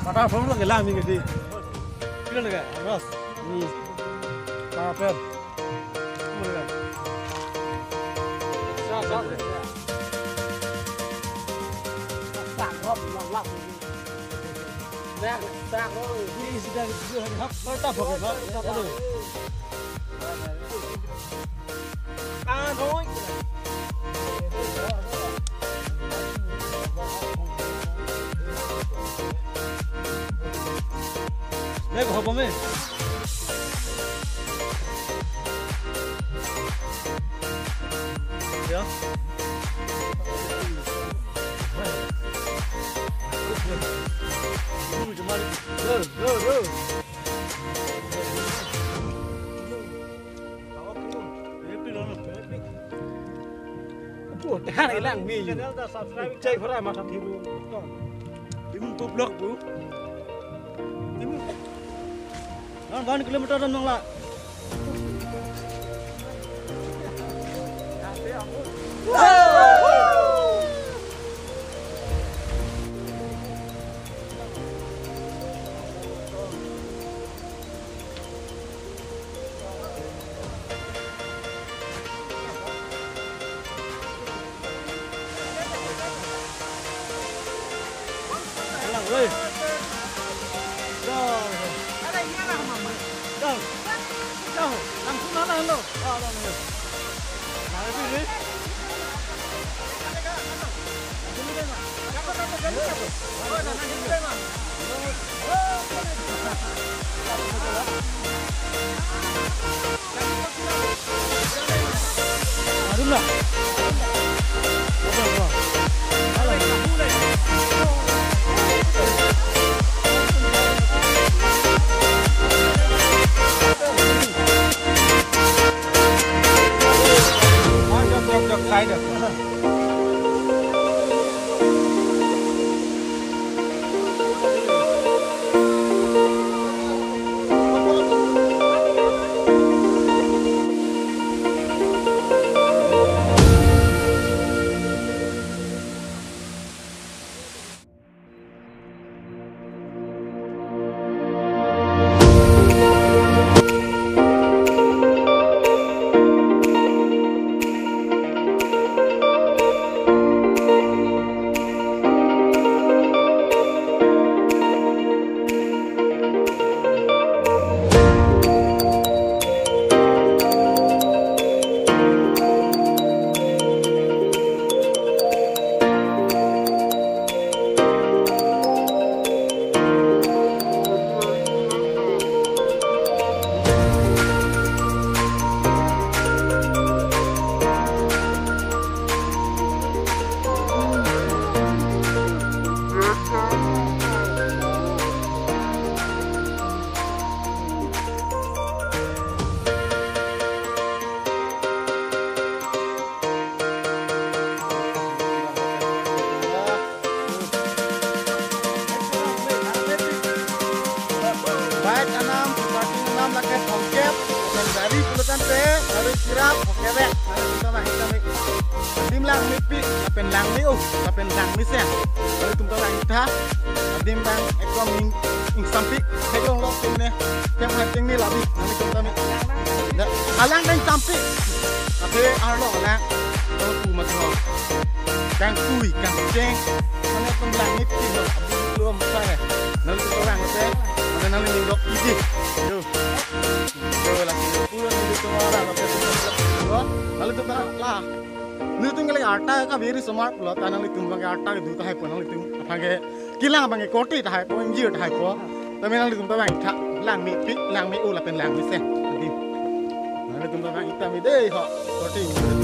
Kata phone lo gelang ni gede. Kira lega, ras. Ni. Paper. Lega. Sa. Sang hop lak. Sang rồi. Ni sedang hop. Tak apa kan. Tak apa. Thôi. Đây có hộp bom ấy. Được. Ủa, cái này là gì? Chơi phải làm mà thằng thì luôn. Tim bub lok bu. Tim. 1 kilometer nang la. Ơi. Rồi. Ở đây nhá nào mà. Đâu. Đâu, làm xuống nó lên luôn. Đâu rồi. Nào đi đi. Đúng rồi. Khai được. Dari kirap, kewek, dim lang mipi, kapen lang miu, kapen lang misya. Dari tumpa lang ita, dim bang ekom ing sampik, hejong lok ting ne, tiang hancing ni labi, nami tumpa mi. Alang dan sampik, tapi arlo alang, kalau tu macam kang kui, kang ceng, mana pun lang mipi, abis belum saya, nami tumpa lang te, mana nami nindok iji, yo, yo lagi. Lalu tu lah, ni tu ngelai arta ka beri smart pula, tanang litum bang arta ke duta hai panang litum, apa ke kilang bang koti tahai ko injir tahai ko tapi nang litum tabang tak lang mi pi lang mi u la pen lang mi se nanti tum tabang kita mi deh ho koti